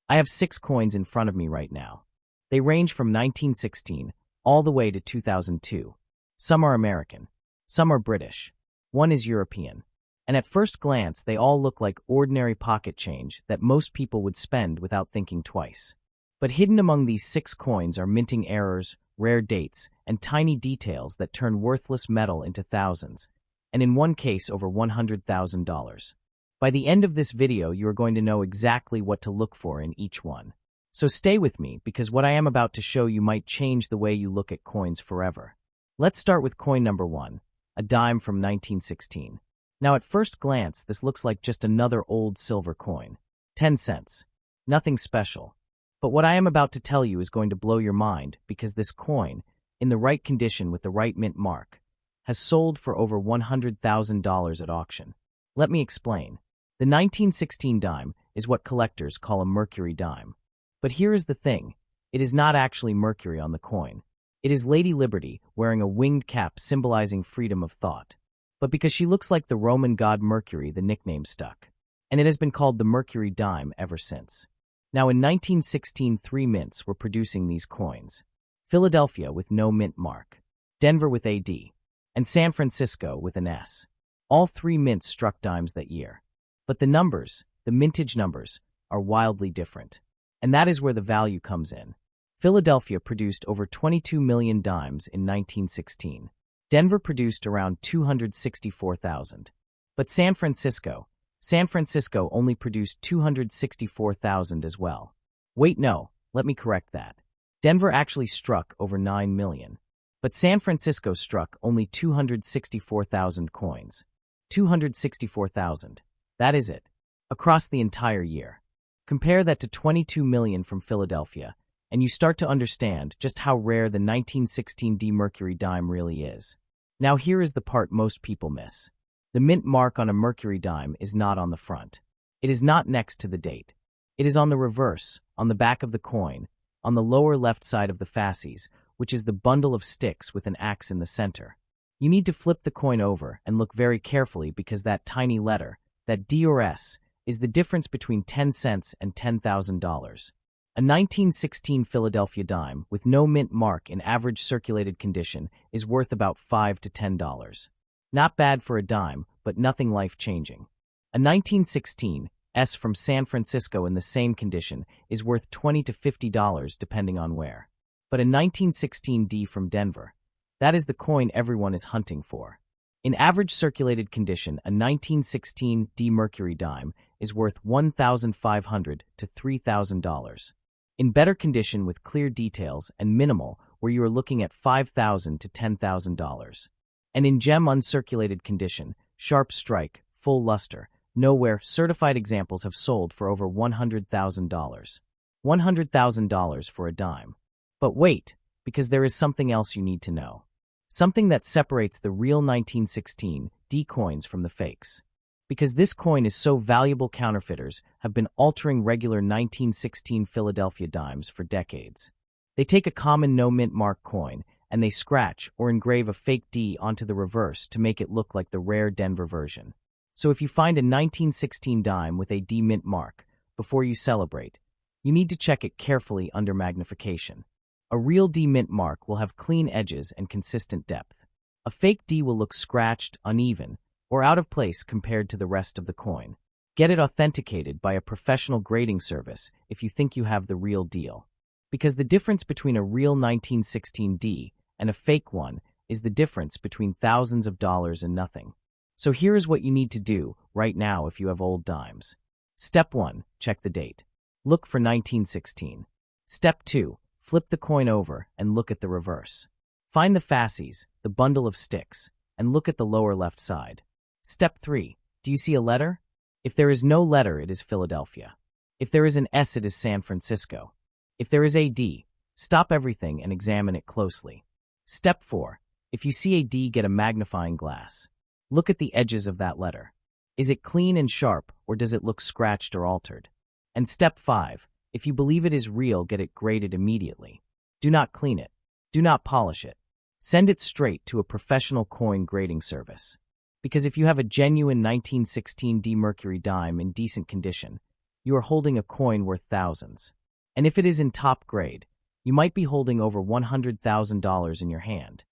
I have 6 coins in front of me right now. They range from 1916 all the way to 2002. Some are American. Some are British. One is European. And at first glance, they all look like ordinary pocket change that most people would spend without thinking twice. But hidden among these 6 coins are minting errors, rare dates, and tiny details that turn worthless metal into thousands, and in one case over $100,000. By the end of this video, you are going to know exactly what to look for in each one. So stay with me, because what I am about to show you might change the way you look at coins forever. Let's start with coin number 1, a dime from 1916. Now at first glance, this looks like just another old silver coin. 10 cents. Nothing special. But what I am about to tell you is going to blow your mind, because this coin, in the right condition with the right mint mark, has sold for over $100,000 at auction. Let me explain. The 1916 dime is what collectors call a mercury dime. But here is the thing. It is not actually mercury on the coin. It is Lady Liberty wearing a winged cap symbolizing freedom of thought. But because she looks like the Roman god Mercury, the nickname stuck. And it has been called the mercury dime ever since. Now in 1916, 3 mints were producing these coins. Philadelphia with no mint mark, Denver with AD, and San Francisco with an S. All 3 mints struck dimes that year. But the numbers, the mintage numbers, are wildly different. And that is where the value comes in. Philadelphia produced over 22 million dimes in 1916. Denver produced around 264,000. But San Francisco only produced 264,000 as well. Wait, no, let me correct that. Denver actually struck over 9 million. But San Francisco struck only 264,000 coins. 264,000. That is it. Across the entire year. Compare that to 22 million from Philadelphia, and you start to understand just how rare the 1916 D mercury dime really is. Now here is the part most people miss. The mint mark on a mercury dime is not on the front. It is not next to the date. It is on the reverse, on the back of the coin, on the lower left side of the fasces, which is the bundle of sticks with an axe in the center. You need to flip the coin over and look very carefully, because that tiny letter, that D or S, is the difference between 10 cents and $10,000. A 1916 Philadelphia dime with no mint mark in average circulated condition is worth about $5 to $10. Not bad for a dime, but nothing life-changing. A 1916 S from San Francisco in the same condition is worth $20 to $50 depending on where. But a 1916 D from Denver, that is the coin everyone is hunting for. In average circulated condition, a 1916 D mercury dime is worth $1,500 to $3,000. In better condition with clear details and minimal, where you are looking at $5,000 to $10,000. And in gem uncirculated condition, sharp strike, full luster, nowhere, certified examples have sold for over $100,000. $100,000 for a dime. But wait, because there is something else you need to know. Something that separates the real 1916 D coins from the fakes. Because this coin is so valuable, counterfeiters have been altering regular 1916 Philadelphia dimes for decades. They take a common no-mint mark coin, and they scratch or engrave a fake D onto the reverse to make it look like the rare Denver version. So if you find a 1916 dime with a D mint mark, before you celebrate, you need to check it carefully under magnification. A real D mint mark will have clean edges and consistent depth. A fake D will look scratched, uneven, or out of place compared to the rest of the coin. Get it authenticated by a professional grading service if you think you have the real deal. Because the difference between a real 1916 D and a fake one is the difference between thousands of dollars and nothing. So here is what you need to do right now if you have old dimes. Step 1, check the date. Look for 1916. Step 2, flip the coin over and look at the reverse. Find the fasces, the bundle of sticks, and look at the lower left side. Step 3, do you see a letter? If there is no letter, it is Philadelphia. If there is an S, it is San Francisco. If there is a D, stop everything and examine it closely. Step 4, if you see a D, get a magnifying glass. Look at the edges of that letter. Is it clean and sharp, or does it look scratched or altered? And step 5, if you believe it is real, get it graded immediately. Do not clean it. Do not polish it. Send it straight to a professional coin grading service. Because if you have a genuine 1916 D mercury dime in decent condition, you are holding a coin worth thousands. And if it is in top grade, you might be holding over $100,000 in your hand.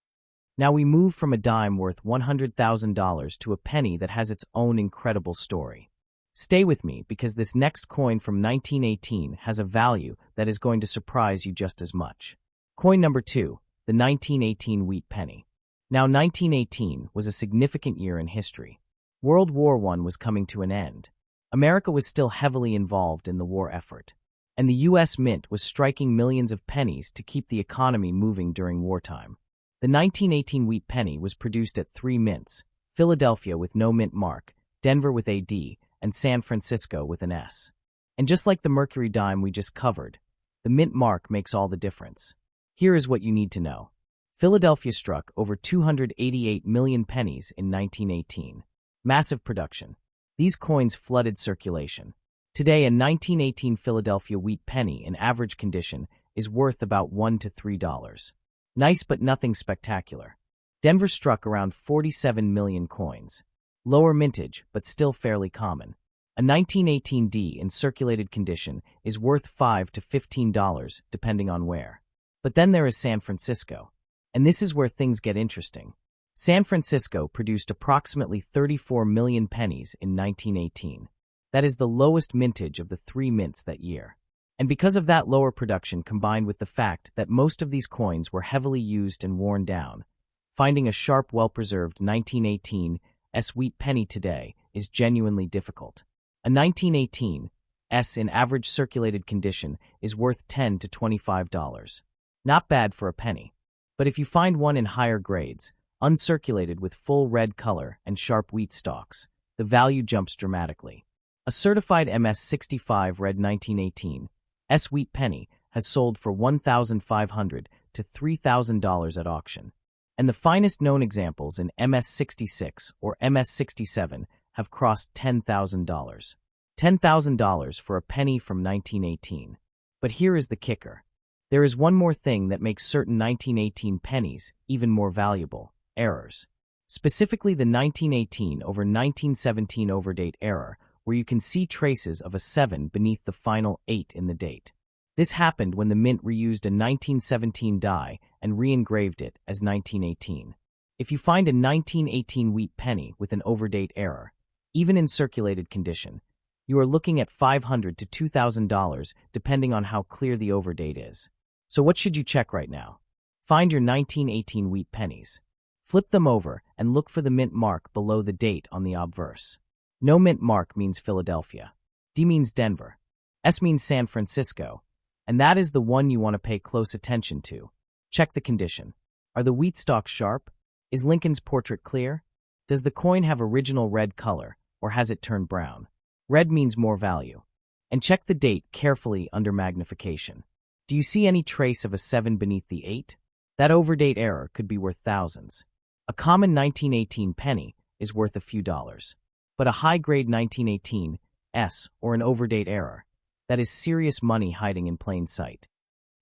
Now we move from a dime worth $100,000 to a penny that has its own incredible story. Stay with me because this next coin from 1918 has a value that is going to surprise you just as much. Coin number 2, the 1918 wheat penny. Now 1918 was a significant year in history. World War I was coming to an end. America was still heavily involved in the war effort. And the U.S. Mint was striking millions of pennies to keep the economy moving during wartime. The 1918 wheat penny was produced at 3 mints: Philadelphia with no mint mark, Denver with a D, and San Francisco with an S. And just like the Mercury dime we just covered, the mint mark makes all the difference. Here is what you need to know. Philadelphia struck over 288 million pennies in 1918. Massive production. These coins flooded circulation. Today, a 1918 Philadelphia wheat penny in average condition is worth about $1 to $3. Nice but nothing spectacular. Denver struck around 47 million coins. Lower mintage, but still fairly common. A 1918 D in circulated condition is worth $5 to $15, depending on where. But then there is San Francisco. And this is where things get interesting. San Francisco produced approximately 34 million pennies in 1918. That is the lowest mintage of the 3 mints that year. And because of that lower production combined with the fact that most of these coins were heavily used and worn down, finding a sharp, well-preserved 1918 S wheat penny today is genuinely difficult. A 1918 S in average circulated condition is worth $10 to $25. Not bad for a penny. But if you find one in higher grades, uncirculated with full red color and sharp wheat stalks, the value jumps dramatically. A certified MS-65 red 1918 S wheat penny has sold for $1,500 to $3,000 at auction. And the finest known examples in MS-66 or MS-67 have crossed $10,000. $10,000 for a penny from 1918. But here is the kicker. There is one more thing that makes certain 1918 pennies even more valuable: errors. Specifically the 1918 over 1917 overdate error, where you can see traces of a 7 beneath the final 8 in the date. This happened when the mint reused a 1917 die and re-engraved it as 1918. If you find a 1918 wheat penny with an overdate error, even in circulated condition, you are looking at $500 to $2,000 depending on how clear the overdate is. So what should you check right now? Find your 1918 wheat pennies. Flip them over and look for the mint mark below the date on the obverse. No mint mark means Philadelphia. D means Denver. S means San Francisco. And that is the one you want to pay close attention to. Check the condition. Are the wheat stalks sharp? Is Lincoln's portrait clear? Does the coin have original red color, or has it turned brown? Red means more value. And check the date carefully under magnification. Do you see any trace of a 7 beneath the 8? That overdate error could be worth thousands. A common 1918 penny is worth a few dollars. But a high-grade 1918 S or an overdate error, that is serious money hiding in plain sight.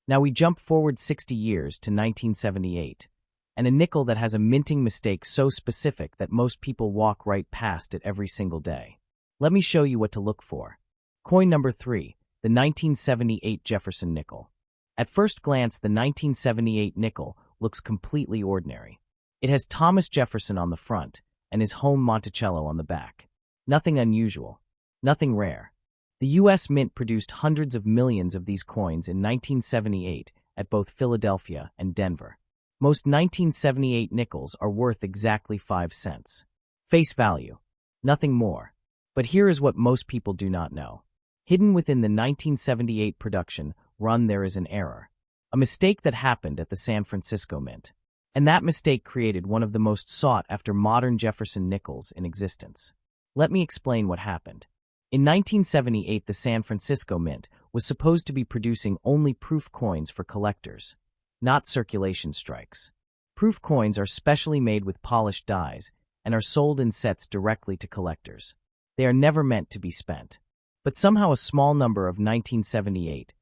Now we jump forward 60 years to 1978, and a nickel that has a minting mistake so specific that most people walk right past it every single day. Let me show you what to look for. Coin number 3, the 1978 Jefferson nickel. At first glance, the 1978 nickel looks completely ordinary. It has Thomas Jefferson on the front and his home Monticello on the back. Nothing unusual, nothing rare. The U.S. Mint produced hundreds of millions of these coins in 1978 at both Philadelphia and Denver. Most 1978 nickels are worth exactly 5 cents. Face value, nothing more. But here is what most people do not know. Hidden within the 1978 production run there is an error, a mistake that happened at the San Francisco Mint. And that mistake created one of the most sought-after modern Jefferson nickels in existence. Let me explain what happened. In 1978, the San Francisco Mint was supposed to be producing only proof coins for collectors, not circulation strikes. Proof coins are specially made with polished dies and are sold in sets directly to collectors. They are never meant to be spent. But somehow a small number of 1978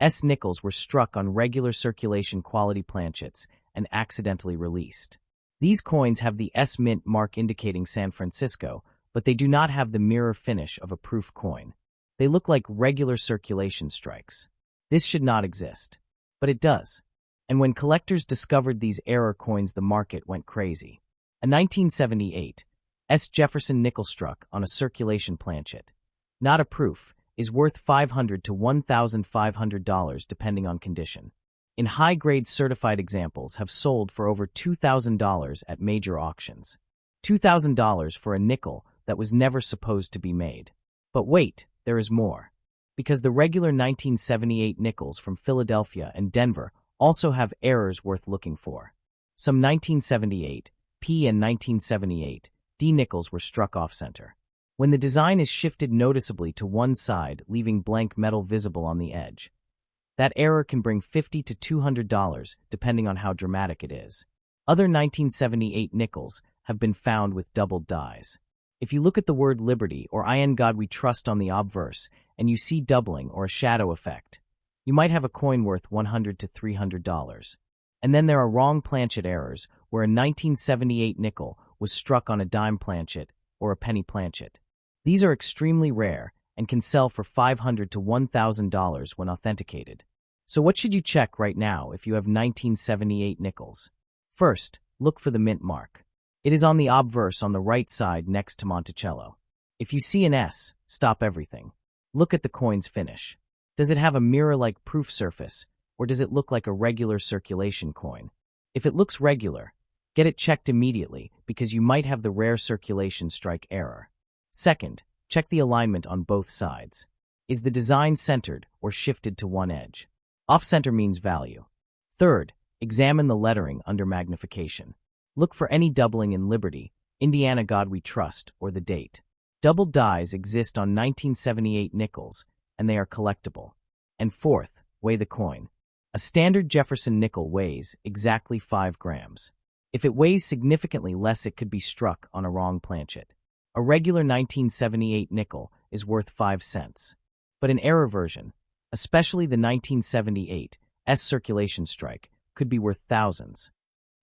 S nickels were struck on regular circulation quality planchets and accidentally released. These coins have the S mint mark indicating San Francisco, but they do not have the mirror finish of a proof coin. They look like regular circulation strikes. This should not exist. But it does. And when collectors discovered these error coins, the market went crazy. A 1978 S. Jefferson nickel struck on a circulation planchet, not a proof, is worth $500 to $1,500 depending on condition. In high-grade certified examples have sold for over $2,000 at major auctions. $2,000 for a nickel that was never supposed to be made. But wait, there is more. Because the regular 1978 nickels from Philadelphia and Denver also have errors worth looking for. Some 1978 P and 1978 D nickels were struck off-center. When the design is shifted noticeably to one side, leaving blank metal visible on the edge. That error can bring $50 to $200, depending on how dramatic it is. Other 1978 nickels have been found with doubled dies. If you look at the word Liberty or I in God We Trust on the obverse, and you see doubling or a shadow effect, you might have a coin worth $100 to $300. And then there are wrong planchet errors, where a 1978 nickel was struck on a dime planchet or a penny planchet. These are extremely rare and can sell for $500 to $1,000 when authenticated. So what should you check right now if you have 1978 nickels? First, look for the mint mark. It is on the obverse on the right side next to Monticello. If you see an S, stop everything. Look at the coin's finish. Does it have a mirror-like proof surface, or does it look like a regular circulation coin? If it looks regular, get it checked immediately because you might have the rare circulation strike error. Second, check the alignment on both sides. Is the design centered or shifted to one edge? Off-center means value. Third, examine the lettering under magnification. Look for any doubling in Liberty, Indiana God We Trust, or the date. Doubled dies exist on 1978 nickels, and they are collectible. And fourth, weigh the coin. A standard Jefferson nickel weighs exactly 5 grams. If it weighs significantly less, it could be struck on a wrong planchet. A regular 1978 nickel is worth 5 cents. But an error version, especially the 1978 S circulation strike, could be worth thousands.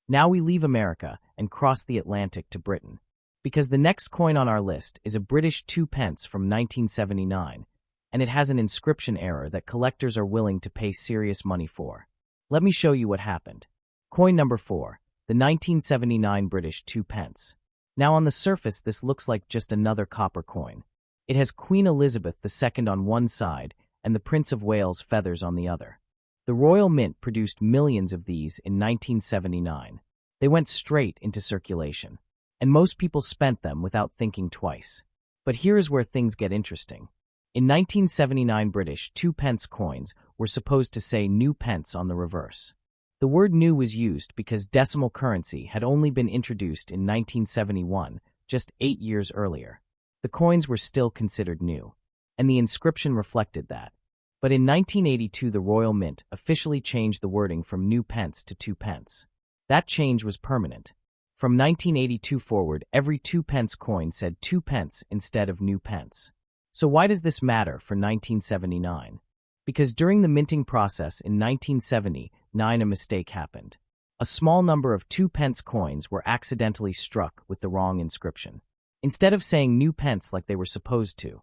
Now we leave America and cross the Atlantic to Britain, because the next coin on our list is a British 2 pence from 1979, and it has an inscription error that collectors are willing to pay serious money for. Let me show you what happened. Coin number 4, the 1979 British 2 pence. Now on the surface, this looks like just another copper coin. It has Queen Elizabeth II on one side and the Prince of Wales feathers on the other. The Royal Mint produced millions of these in 1979. They went straight into circulation, and most people spent them without thinking twice. But here is where things get interesting. In 1979, British 2 pence coins were supposed to say new pence on the reverse. The word new was used because decimal currency had only been introduced in 1971, just 8 years earlier. The coins were still considered new, and the inscription reflected that. But in 1982, the Royal Mint officially changed the wording from new pence to 2 pence. That change was permanent. From 1982 forward, every 2 pence coin said 2 pence instead of new pence. So why does this matter for 1979? Because during the minting process in 1979, a mistake happened. A small number of 2 pence coins were accidentally struck with the wrong inscription. Instead of saying new pence like they were supposed to,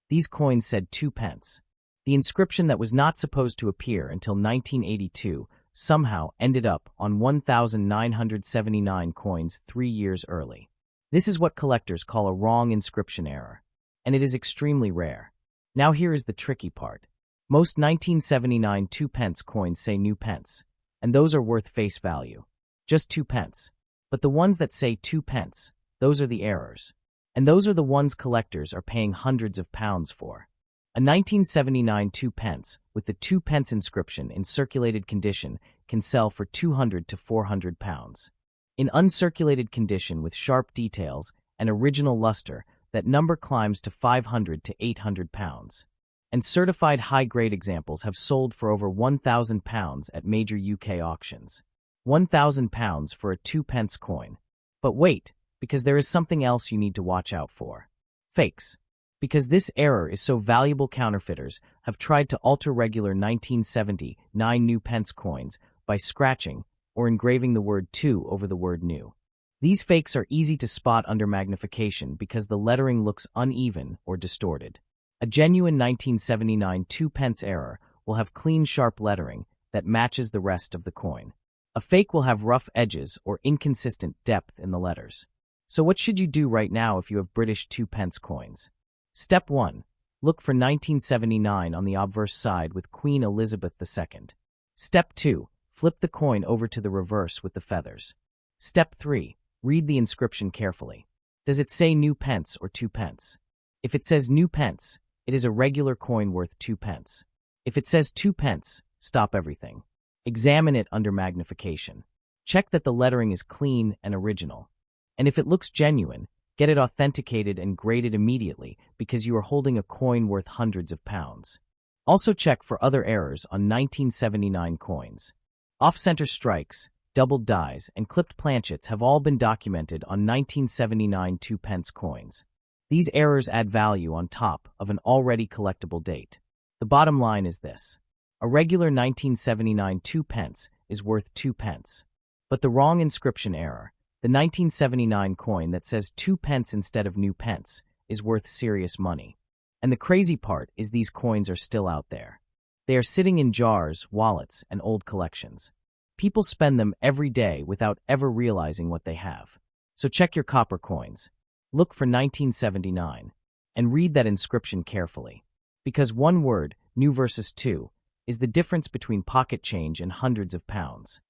these coins said 2 pence. The inscription that was not supposed to appear until 1982 somehow ended up on 1,979 coins 3 years early. This is what collectors call a wrong inscription error, and it is extremely rare. Now here is the tricky part. Most 1979 2 pence coins say new pence, and those are worth face value, just 2 pence. But the ones that say 2 pence, those are the errors. And those are the ones collectors are paying hundreds of pounds for. A 1979 2 pence with the 2 pence inscription in circulated condition can sell for 200 to 400 pounds. In uncirculated condition with sharp details and original luster, that number climbs to 500 to 800 pounds. And certified high-grade examples have sold for over 1,000 pounds at major UK auctions. 1,000 pounds for a 2 pence coin. But wait, because there is something else you need to watch out for. Fakes. Because this error is so valuable, counterfeiters have tried to alter regular 1979 new pence coins by scratching or engraving the word 2 over the word new. These fakes are easy to spot under magnification because the lettering looks uneven or distorted. A genuine 1979 2p error will have clean, sharp lettering that matches the rest of the coin. A fake will have rough edges or inconsistent depth in the letters. So what should you do right now if you have British 2p coins? Step 1. Look for 1979 on the obverse side with Queen Elizabeth II. Step 2. Flip the coin over to the reverse with the feathers. Step 3. Read the inscription carefully. Does it say new pence or 2p? If it says new pence, it is a regular coin worth 2p. If it says 2p, stop everything. Examine it under magnification. Check that the lettering is clean and original. And if it looks genuine, get it authenticated and graded immediately because you are holding a coin worth hundreds of pounds. Also check for other errors on 1979 coins. Off-center strikes, doubled dies, and clipped planchets have all been documented on 1979 2p coins. These errors add value on top of an already collectible date. The bottom line is this. A regular 1979 2p is worth 2p. But the wrong inscription error, the 1979 coin that says 2p instead of new pence, is worth serious money. And the crazy part is these coins are still out there. They are sitting in jars, wallets, and old collections. People spend them every day without ever realizing what they have. So check your copper coins. Look for 1979 and read that inscription carefully. Because one word, new versus two, is the difference between pocket change and hundreds of pounds.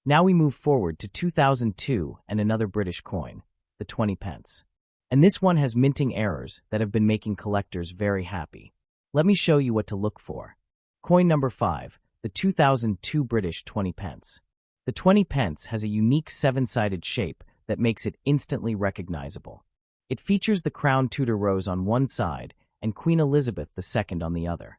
Now we move forward to 2002 and another British coin, the 20p. And this one has minting errors that have been making collectors very happy. Let me show you what to look for. Coin number 5, the 2002 British 20p. The 20p has a unique 7-sided shape that makes it instantly recognizable. It features the Crown Tudor rose on one side and Queen Elizabeth II on the other.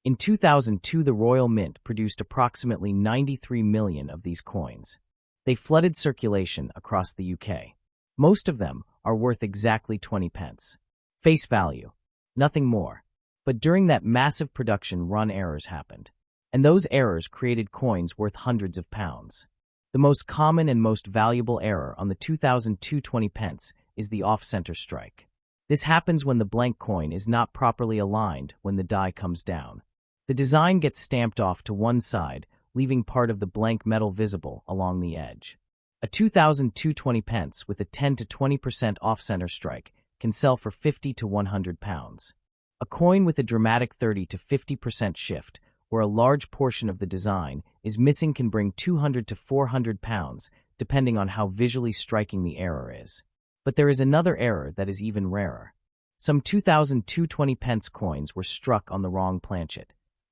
In 2002, the Royal Mint produced approximately 93 million of these coins. They flooded circulation across the UK. Most of them are worth exactly 20p. Face value, nothing more. But during that massive production run, errors happened. And those errors created coins worth hundreds of pounds. The most common and most valuable error on the 2002 20p is the off-center strike. This happens when the blank coin is not properly aligned when the die comes down. The design gets stamped off to one side, leaving part of the blank metal visible along the edge. A 2002 20p with a 10 to 20% off-center strike can sell for 50 to 100 pounds. A coin with a dramatic 30 to 50% shift, where a large portion of the design is missing, can bring 200 to 400 pounds, depending on how visually striking the error is. But there is another error that is even rarer. Some 2002 20p coins were struck on the wrong planchet,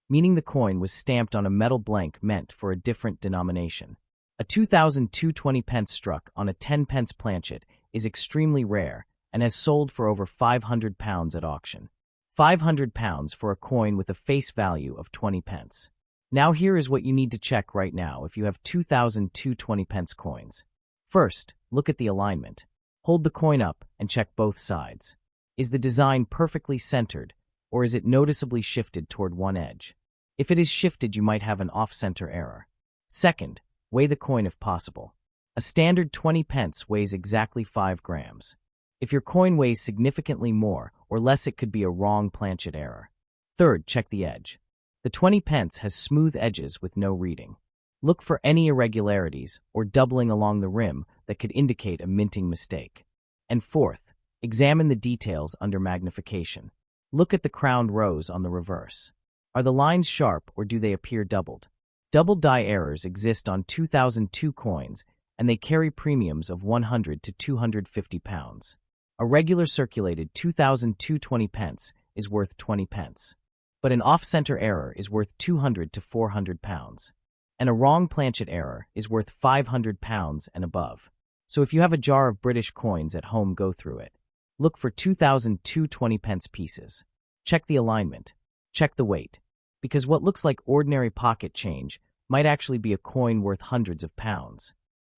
meaning the coin was stamped on a metal blank meant for a different denomination. A 2002 20p struck on a 10p planchet is extremely rare and has sold for over 500 pounds at auction. 500 pounds for a coin with a face value of 20p. Now here is what you need to check right now if you have 2002 20p coins. First, look at the alignment. Hold the coin up and check both sides. Is the design perfectly centered, or is it noticeably shifted toward one edge? If it is shifted, you might have an off-center error. Second, weigh the coin if possible. A standard 20p weighs exactly 5 grams. If your coin weighs significantly more or less, it could be a wrong planchet error. Third, check the edge. The 20p has smooth edges with no reading. Look for any irregularities or doubling along the rim that could indicate a minting mistake. And fourth, examine the details under magnification. Look at the crowned rose on the reverse. Are the lines sharp or do they appear doubled? Double die errors exist on 2002 coins, and they carry premiums of 100 to 250 pounds. A regular circulated 2002 20p is worth 20p, but an off-center error is worth 200 to 400 pounds, and a wrong planchet error is worth 500 pounds and above. So if you have a jar of British coins at home, go through it. Look for 2002 20p pieces. Check the alignment. Check the weight. Because what looks like ordinary pocket change might actually be a coin worth hundreds of pounds.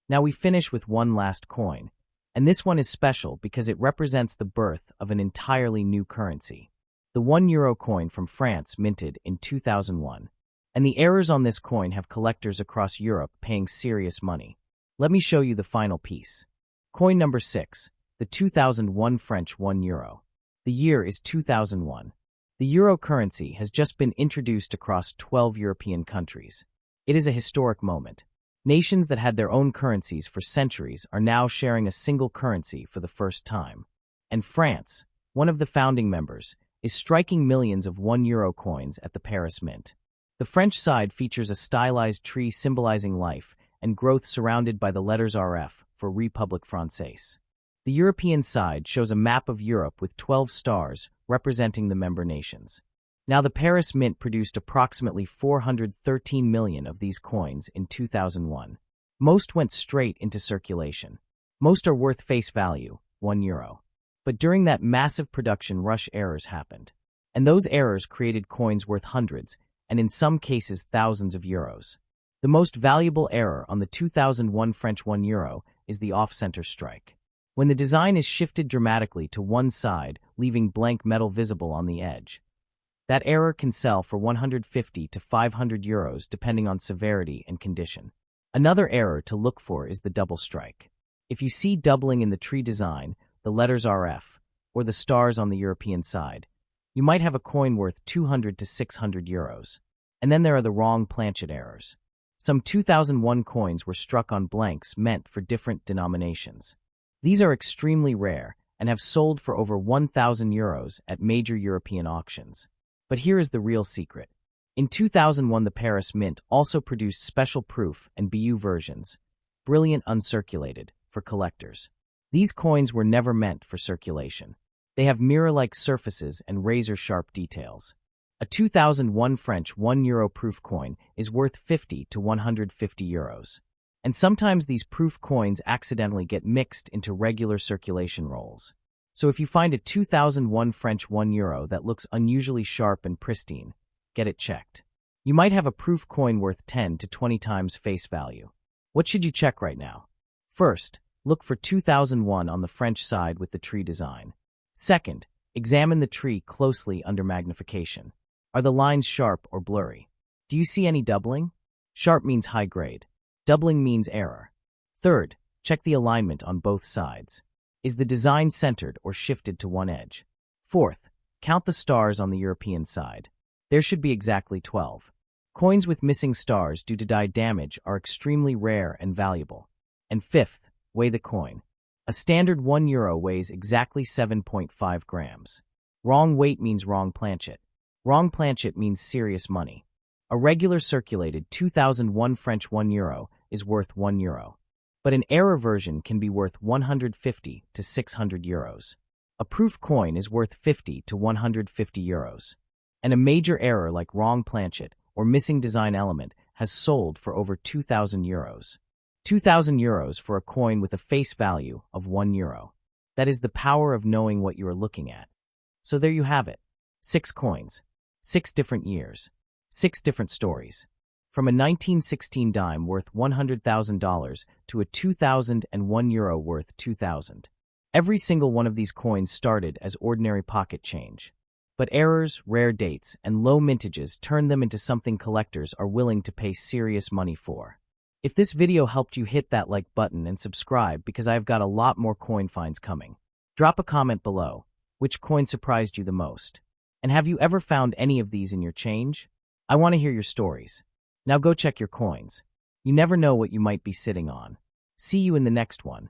Now we finish with one last coin, and this one is special because it represents the birth of an entirely new currency. The €1 coin from France, minted in 2001. And the errors on this coin have collectors across Europe paying serious money. Let me show you the final piece. Coin number 6, the 2001 French €1. The year is 2001. The euro currency has just been introduced across 12 European countries. It is a historic moment. Nations that had their own currencies for centuries are now sharing a single currency for the first time. And France, one of the founding members, is striking millions of €1 coins at the Paris Mint. The French side features a stylized tree symbolizing life and growth surrounded by the letters RF for République Française. The European side shows a map of Europe with 12 stars representing the member nations. Now, the Paris Mint produced approximately 413 million of these coins in 2001. Most went straight into circulation. Most are worth face value, €1. But during that massive production rush, errors happened. And those errors created coins worth hundreds, and in some cases thousands of euros. The most valuable error on the 2001 French €1 is the off-center strike. When the design is shifted dramatically to one side, leaving blank metal visible on the edge. That error can sell for 150 to 500 euros depending on severity and condition. Another error to look for is the double strike. If you see doubling in the tree design, the letters RF, or the stars on the European side, you might have a coin worth 200 to 600 euros. And then there are the wrong planchet errors. Some 2001 coins were struck on blanks meant for different denominations. These are extremely rare and have sold for over 1,000 euros at major European auctions. But here is the real secret. In 2001, the Paris Mint also produced special proof and BU versions, brilliant uncirculated, for collectors. These coins were never meant for circulation. They have mirror-like surfaces and razor-sharp details. A 2001 French €1 proof coin is worth 50 to 150 euros. And sometimes these proof coins accidentally get mixed into regular circulation rolls. So if you find a 2001 French €1 that looks unusually sharp and pristine, get it checked. You might have a proof coin worth 10 to 20 times face value. What should you check right now? First, look for 2001 on the French side with the tree design. Second, examine the tree closely under magnification. Are the lines sharp or blurry? Do you see any doubling? Sharp means high grade. Doubling means error. Third, check the alignment on both sides. Is the design centered or shifted to one edge? Fourth, count the stars on the European side. There should be exactly 12. Coins with missing stars due to die damage are extremely rare and valuable. And fifth, weigh the coin. A standard €1 weighs exactly 7.5 grams. Wrong weight means wrong planchet. Wrong planchet means serious money. A regular circulated 2001 French €1 is worth €1. But an error version can be worth 150 to 600 euros. A proof coin is worth 50 to 150 euros. And a major error like wrong planchet or missing design element has sold for over 2,000 euros. 2,000 euros for a coin with a face value of €1. That is the power of knowing what you are looking at. So there you have it. 6 coins. 6 different years. 6 different stories. From a 1916 dime worth $100,000 to a 2001 euro worth 2,000. Every single one of these coins started as ordinary pocket change. But errors, rare dates, and low mintages turned them into something collectors are willing to pay serious money for. If this video helped you, hit that like button and subscribe because I've got a lot more coin finds coming. Drop a comment below. Which coin surprised you the most? And have you ever found any of these in your change? I want to hear your stories. Now go check your coins. You never know what you might be sitting on. See you in the next one.